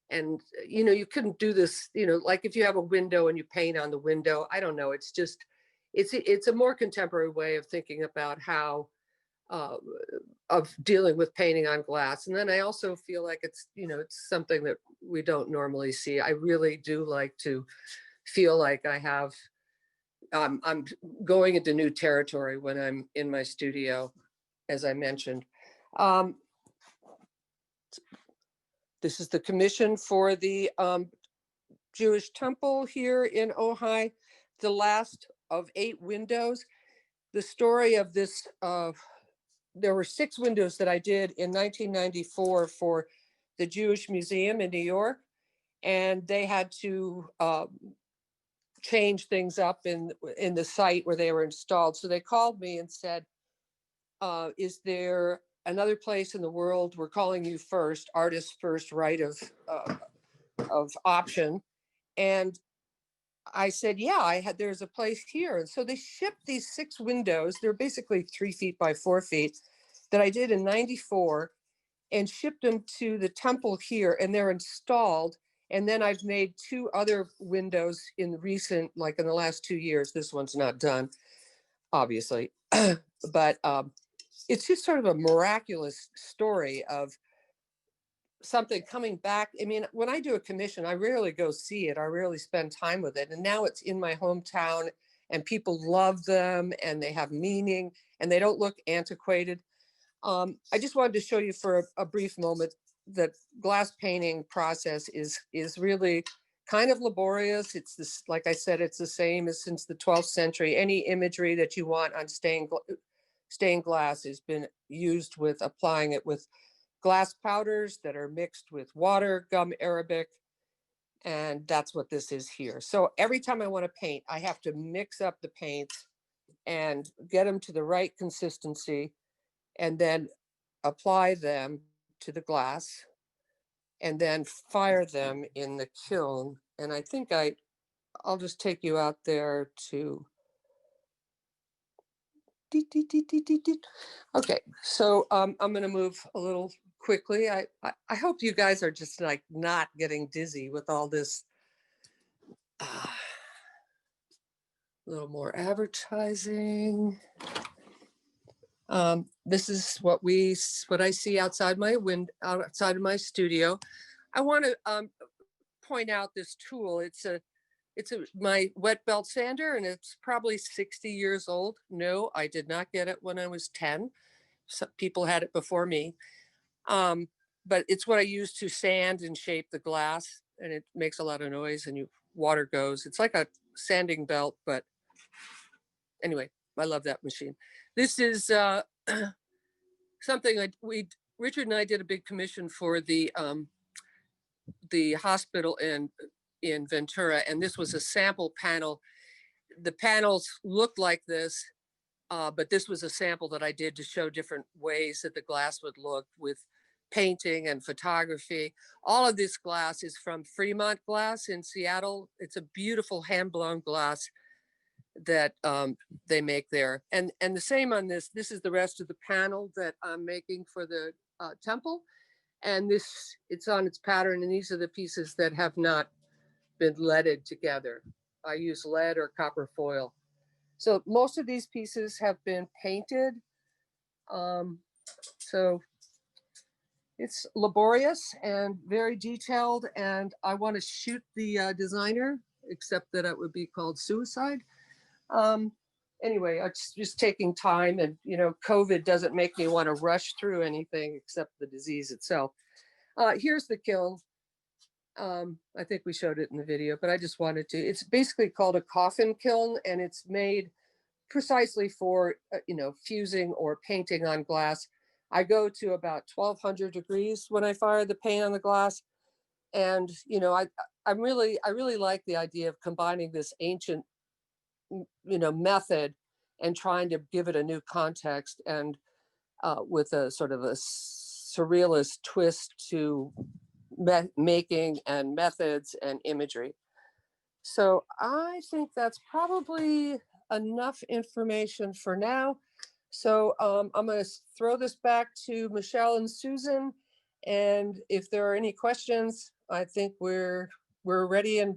And, you know, you couldn't do this, you know, like if you have a window and you paint on the window, I don't know. It's just, it's a more contemporary way of thinking about how, of dealing with painting on glass. And then I also feel like it's, you know, it's something that we don't normally see. I really do like to feel like I have, I'm going into new territory when I'm in my studio, as I mentioned. This is the commission for the Jewish temple here in Ojai, the last of 8 windows. The story of this, there were 6 windows that I did in 1994 for the Jewish Museum in New York, and they had to change things up in the site where they were installed. So they called me and said, is there another place in the world? We're calling you first, artist first right of option. And I said, yeah, there's a place here. And so they shipped these 6 windows. They're basically 3 feet by 4 feet that I did in 94 and shipped them to the temple here, and they're installed. And then I've made 2 other windows in recent, like in the last 2 years. This one's not done, obviously, but it's just sort of a miraculous story of something coming back. I mean, when I do a commission, I rarely go see it. I rarely spend time with it. And now it's in my hometown and people love them and they have meaning and they don't look antiquated. I just wanted to show you for a brief moment that glass painting process is really kind of laborious. It's this, like I said, it's the same as since the 12th century. Any imagery that you want on stained glass has been used with applying it with glass powders that are mixed with water, gum arabic, and that's what this is here. So every time I want to paint, I have to mix up the paints and get them to the right consistency and then apply them to the glass and then fire them in the kiln. And I think I'll just take you out there to okay, so I'm going to move a little quickly. I hope you guys are just like not getting dizzy with all this. A little more advertising. This is what I see outside my window, outside of my studio. I want to point out this tool. It's my wet belt sander, and it's probably 60 years old. No, I did not get it when I was 10. Some people had it before me. But it's what I use to sand and shape the glass, and it makes a lot of noise and water goes. It's like a sanding belt, but anyway, I love that machine. This is something Richard and I did a big commission for the hospital in Ventura, and this was a sample panel. The panels looked like this, but this was a sample that I did to show different ways that the glass would look with painting and photography. All of this glass is from Fremont Glass in Seattle. It's a beautiful hand-blown glass that they make there. And the same on this. This is the rest of the panel that I'm making for the temple. And it's on its pattern, and these are the pieces that have not been leaded together. I use lead or copper foil. So most of these pieces have been painted. So it's laborious and very detailed, and I want to shoot the designer, except that it would be called suicide. Anyway, it's just taking time, and COVID doesn't make me want to rush through anything except the disease itself. Here's the kiln. I think we showed it in the video, but I just wanted to. It's basically called a coffin kiln, and it's made precisely for fusing or painting on glass. I go to about 1200 degrees when I fire the paint on the glass, and I really like the idea of combining this ancient method and trying to give it a new context, and with a sort of a surrealist twist to making and methods and imagery. So I think that's probably enough information for now. So I'm going to throw this back to Michelle and Susan, and if there are any questions, I think we're ready and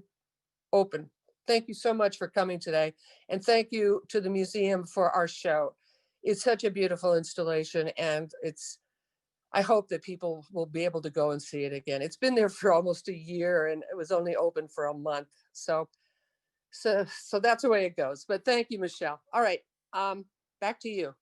open. Thank you so much for coming today, and thank you to the museum for our show. It's such a beautiful installation, and I hope that people will be able to go and see it again. It's been there for almost a year, and it was only open for a month. So that's the way it goes. But thank you, Michelle. All right, back to you.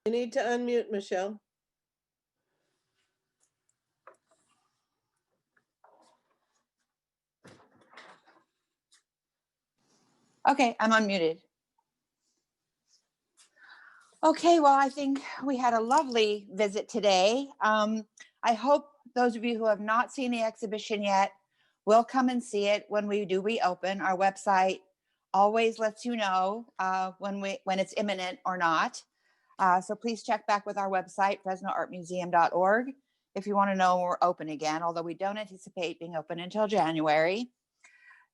You need to unmute, Michelle. Okay, I'm unmuted. Okay, well, I think we had a lovely visit today. I hope those of you who have not seen the exhibition yet will come and see it when we do reopen. Our website always lets you know when it's imminent or not. So please check back with our website, fresnoartmuseum.org, if you want to know when we're open again, although we don't anticipate being open until January.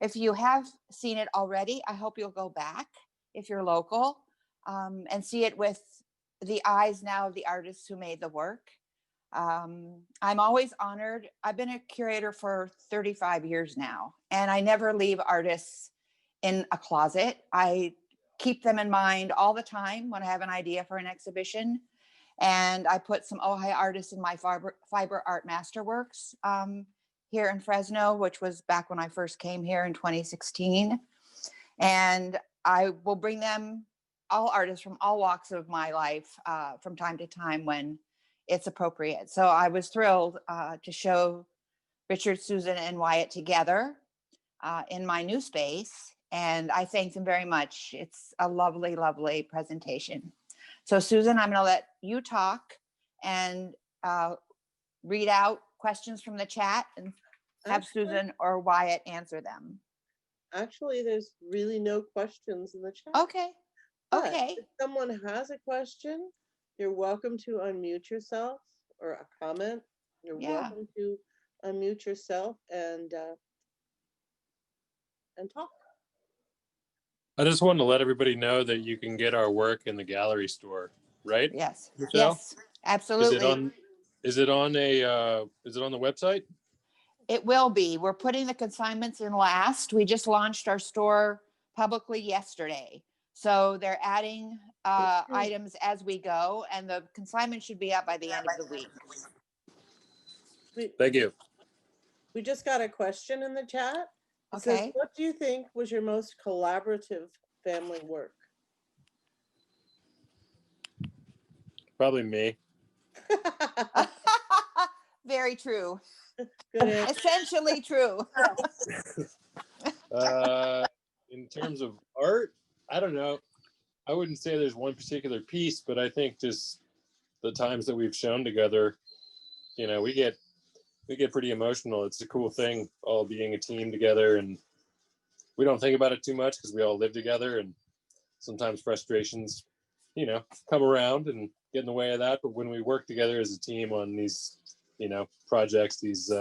If you have seen it already, I hope you'll go back if you're local and see it with the eyes now of the artists who made the work. I'm always honored. I've been a curator for 35 years now, and I never leave artists in a closet. I keep them in mind all the time when I have an idea for an exhibition. And I put some Ojai artists in my fiber art masterworks here in Fresno, which was back when I first came here in 2016. And I will bring them, all artists from all walks of my life, from time to time when it's appropriate. So I was thrilled to show Richard, Susan, and Wyatt together in my new space. And I thank them very much. It's a lovely, lovely presentation. So Susan, I'm going to let you talk and read out questions from the chat and have Susan or Wyatt answer them. Actually, there's really no questions in the chat. Okay. But Okay. if someone has a question, you're welcome to unmute yourself, or a comment. You're welcome to unmute yourself and talk. I just wanted to let everybody know that you can get our work in the gallery store, right? Yes. Michelle? Yes. Absolutely. Is it on the website? It will be. We're putting the consignments in last. We just launched our store publicly yesterday. So they're adding items as we go, and the consignment should be out by the end of the week. Thank you. We just got a question in the chat. It Okay. says, what do you think was your most collaborative family work? Probably me. Very true. Good answer. Essentially true. In terms of art, I don't know. I wouldn't say there's one particular piece, but I think just the times that we've shown together, we get pretty emotional. It's a cool thing, all being a team together, and we don't think about it too much because we all live together, and sometimes frustrations, come around and get in the way of that. But when we work together as a team on these, projects, these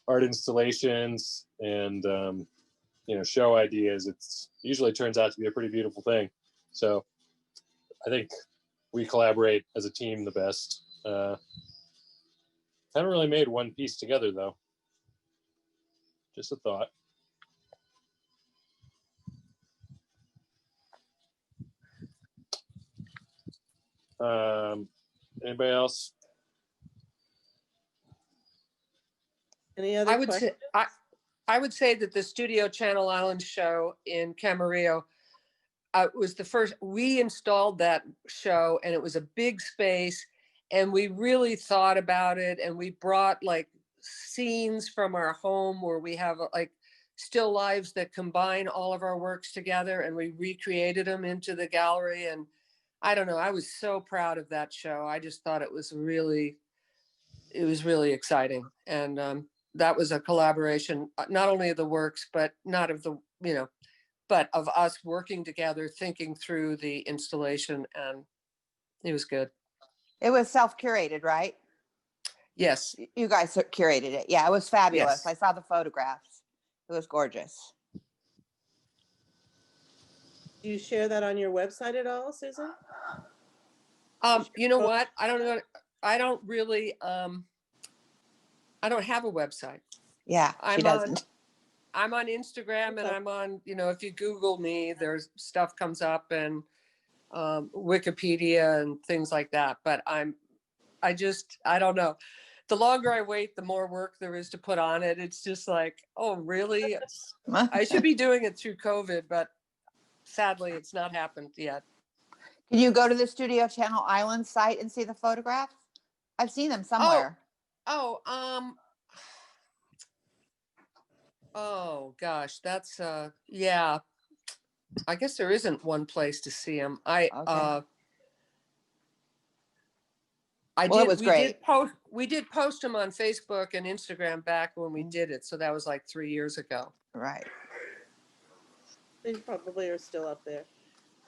art installations and, show ideas, it's usually turns out to be a pretty beautiful thing. So I think we collaborate as a team the best. Haven't really made one piece together though. Just a thought. Anybody else? Any other I would questions? say I would say that the Studio Channel Island show in Camarillo was the first. We installed that show, and it was a big space, and we really thought about it, and we brought like scenes from our home where we have like still lives that combine all of our works together, and we recreated them into the gallery. And I don't know, I was so proud of that show. I just thought it was really exciting. And that was a collaboration, not only of the works, but not of the, but of us working together, thinking through the installation, and it was good. It was self-curated, right? Yes. You guys curated it. Yeah, it was fabulous. Yes. I saw the photographs. It was gorgeous. Do you share that on your website at all, Susan? You know what? I don't know. I don't really, I don't have a website. Yeah, she doesn't. I'm on Instagram, and I'm on, if you Google me, there's stuff comes up, and Wikipedia and things like that. But I don't know. The longer I wait, the more work there is to put on it. It's just like, oh, really? I should be doing it through COVID, but sadly, it's not happened yet. Can you go to the Studio Channel Island site and see the photographs? I've seen them somewhere. Oh gosh, that's yeah. I guess there isn't one place to see them. Okay. It was great. We did post them on Facebook and Instagram back when we did it, so that was like 3 years ago. Right. They probably are still up there.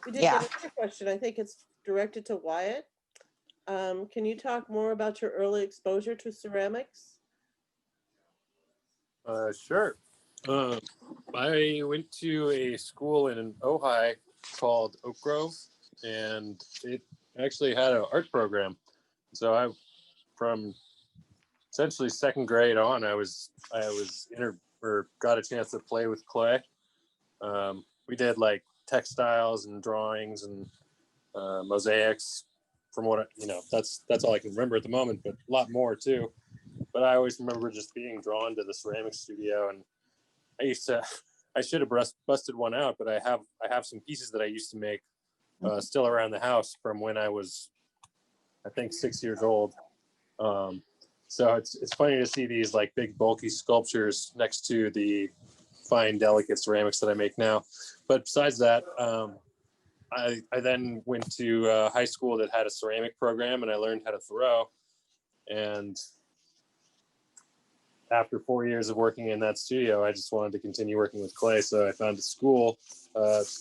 We did Yeah. get another question. I think it's directed to Wyatt. Can you talk more about your early exposure to ceramics? Sure. I went to a school in Ojai called Oak Grove, and it actually had an art program. So from essentially second grade on, I got a chance to play with clay. We did like textiles and drawings and mosaics. From what that's all I can remember at the moment, but a lot more too. But I always remember just being drawn to the ceramic studio, and I should have busted one out, but I have some pieces that I used to make still around the house from when I was, I think, 6 years old. So it's funny to see these like big bulky sculptures next to the fine, delicate ceramics that I make now. But besides that, I then went to a high school that had a ceramic program, and I learned how to throw. And after 4 years of working in that studio, I just wanted to continue working with clay. So I found a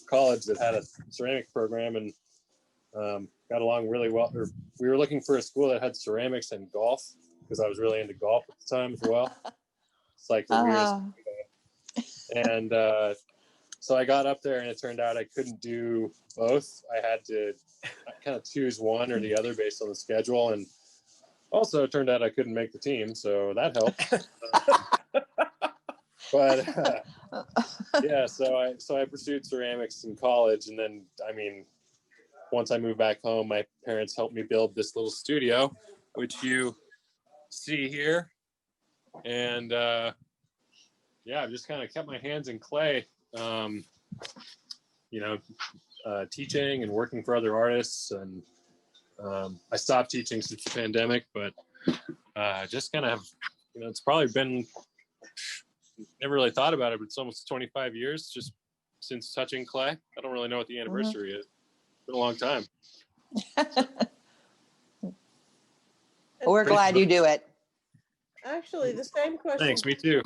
college that had a ceramic program, and got along really well. We were looking for a school that had ceramics and golf, because I was really into golf at the time as well. It's like the weirdest. And so I got up there, and it turned out I couldn't do both. I had to kind of choose one or the other based on the schedule. And also it turned out I couldn't make the team, so that helped. But yeah, so I pursued ceramics in college, and then once I moved back home, my parents helped me build this little studio, which you see here. And I've just kind of kept my hands in clay, teaching and working for other artists. And I stopped teaching since the pandemic, but just kind of, it's probably been, never really thought about it, but it's almost 25 years just since touching clay. I don't really know what the anniversary is. It's been a long time. We're glad you do it. Actually, the same question. Thanks, me too.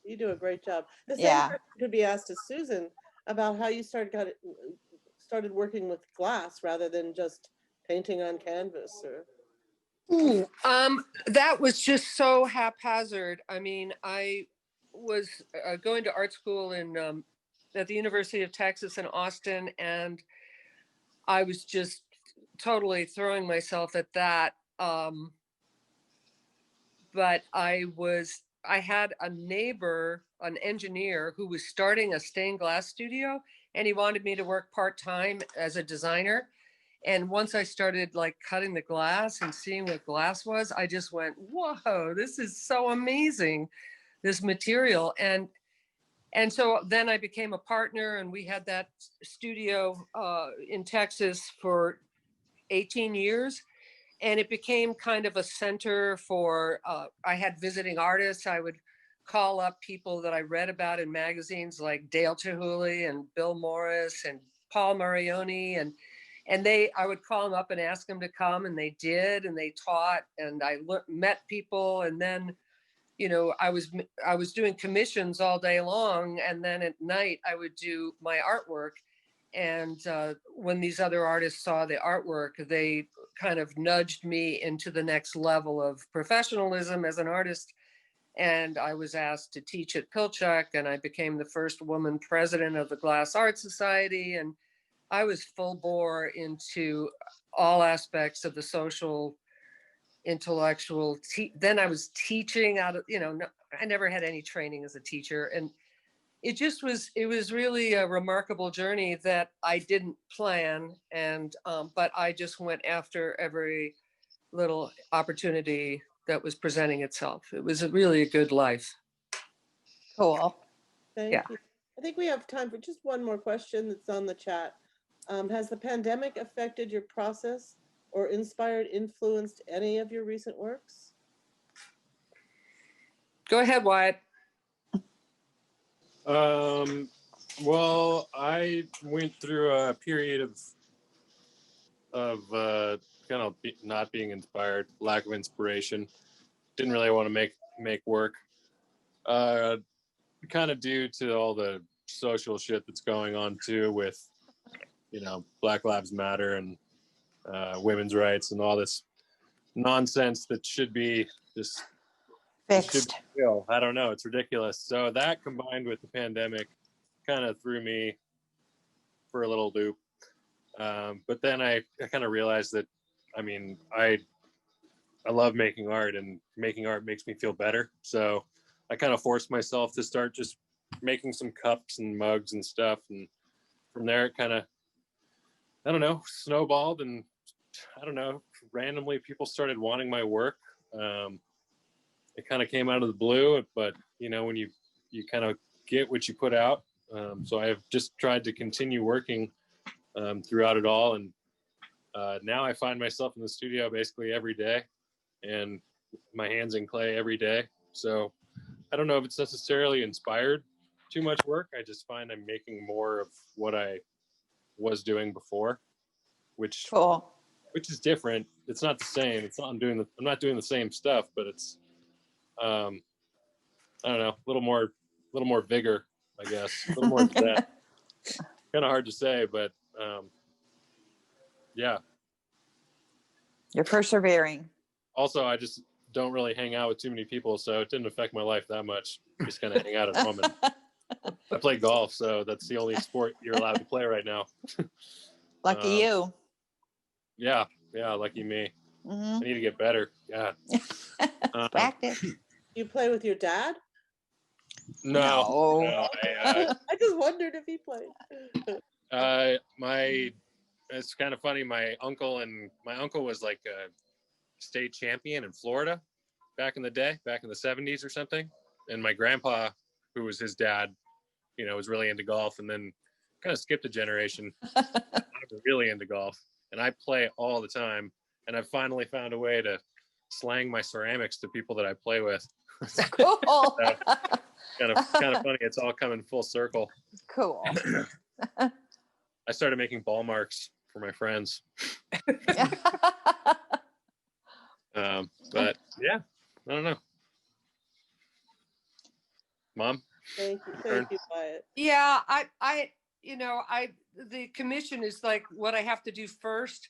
You do a great job. The same Yeah. question could be asked to Susan about how you started working with glass rather than just painting on canvas. Or That was just so haphazard. I was going to art school at the University of Texas in Austin, and I was just totally throwing myself at that. But I had a neighbor, an engineer, who was starting a stained glass studio, and he wanted me to work part-time as a designer. And once I started like cutting the glass and seeing what glass was, I just went, whoa, this is so amazing, this material. And so then I became a partner, and we had that studio in Texas for 18 years. And it became kind of a center for, I had visiting artists. I would call up people that I read about in magazines like Dale Chihuly and Bill Morris and Paul Marioni. And I would call them up and ask them to come, and they did, and they taught, and I met people. And then, I was doing commissions all day long. And then at night I would do my artwork. And when these other artists saw the artwork, they kind of nudged me into the next level of professionalism as an artist. And I was asked to teach at Pilchuck, and I became the first woman president of the Glass Art Society. And I was full bore into all aspects of the social, intellectual. Then I was teaching out of, I never had any training as a teacher. And it was really a remarkable journey that I didn't plan. And, but I just went after every little opportunity that was presenting itself. It was really a good life. Cool. Thank Yeah. you. I think we have time for just one more question that's on the chat. Has the pandemic affected your process or influenced any of your recent works? Go ahead, Wyatt. Well, I went through a period of kind of not being inspired, lack of inspiration. Didn't really want to make work. Kind of due to all the social shit that's going on too, with Black Lives Matter and women's rights and all this nonsense that should be just Fixed. I don't know. It's ridiculous. So that combined with the pandemic kind of threw me for a little loop. But then I kind of realized that, I love making art, and making art makes me feel better. So I kind of forced myself to start just making some cups and mugs and stuff. And from there, it kind of, I don't know, snowballed. And I don't know, randomly people started wanting my work. It kind of came out of the blue, but when you kind of get what you put out. So I have just tried to continue working throughout it all. And now I find myself in the studio basically every day, and my hands in clay every day. So I don't know if it's necessarily inspired too much work. I just find I'm making more of what I was doing before, which is different. It's not the same. I'm not doing the same stuff, but it's I don't know, a little more vigor, I guess. A little more kind of hard to say, but yeah. You're persevering. Also, I just don't really hang out with too many people, so it didn't affect my life that much. Just kind of hang out at home. And I play golf, so that's the only sport you're allowed to play right now. Lucky you. Yeah, lucky me. Mm-hmm. I need to get better. God. Practice. You play with your dad? No. I just wondered if he played. It's kind of funny. My uncle was like a state champion in Florida back in the day, back in the 70s or something. And my grandpa, who was his dad, was really into golf, and then kind of skipped a generation. I'm really into golf, and I play all the time. And I've finally found a way to slang my ceramics to people that I play with. Cool. So, kind of funny. It's all coming full circle. Cool. I started making ball marks for my friends. But yeah, I don't know. Mom. Thank you, Wyatt. Yeah, the commission is like what I have to do first.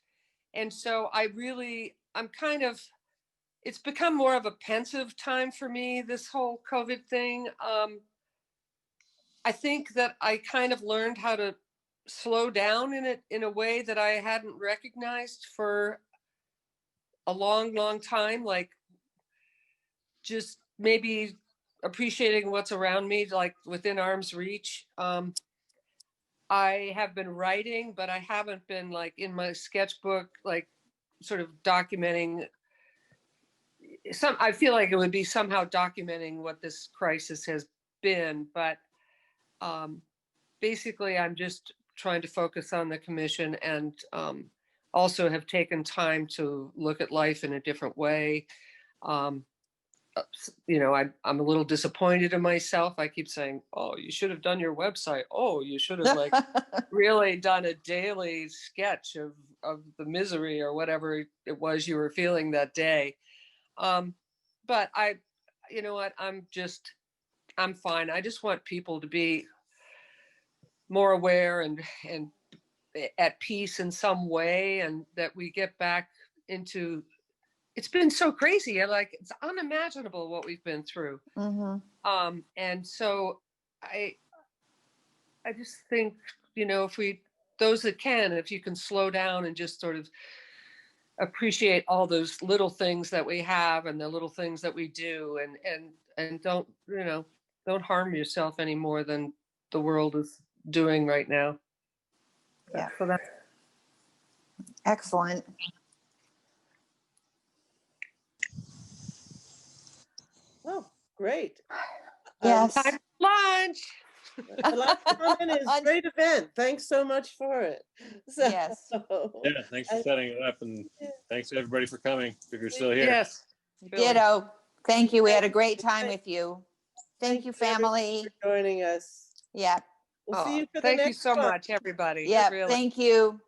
And so it's become more of a pensive time for me, this whole COVID thing. I think that I kind of learned how to slow down in a way that I hadn't recognized for a long, long time. Like just maybe appreciating what's around me, like within arm's reach. I have been writing, but I haven't been like in my sketchbook, like sort of documenting I feel like it would be somehow documenting what this crisis has been, but basically I'm just trying to focus on the commission and also have taken time to look at life in a different way. I'm a little disappointed in myself. I keep saying, oh, you should have done your website. Oh, you should have like really done a daily sketch of the misery or whatever it was you were feeling that day. But you know what, I'm fine. I just want people to be more aware and at peace in some way, and that we get back into, it's been so crazy. Like, it's unimaginable what we've been through. And so I just think, those that can, if you can slow down and just sort of appreciate all those little things that we have and the little things that we do, and don't harm yourself any more than the world is doing right now. Yeah. So that's Excellent. Oh, great. Yes. time for lunch. The last comment is great event. Thanks so much for it. So, Yes. Yeah, thanks for setting it up, and thanks to everybody for coming, if you're still here. Yes. Billy. Ditto. Thank you. We had a great time with you. Thank you, everybody family. for joining us. Yeah. We'll see you for the Thank you next so one. much, everybody. Yeah. Really. Thank you.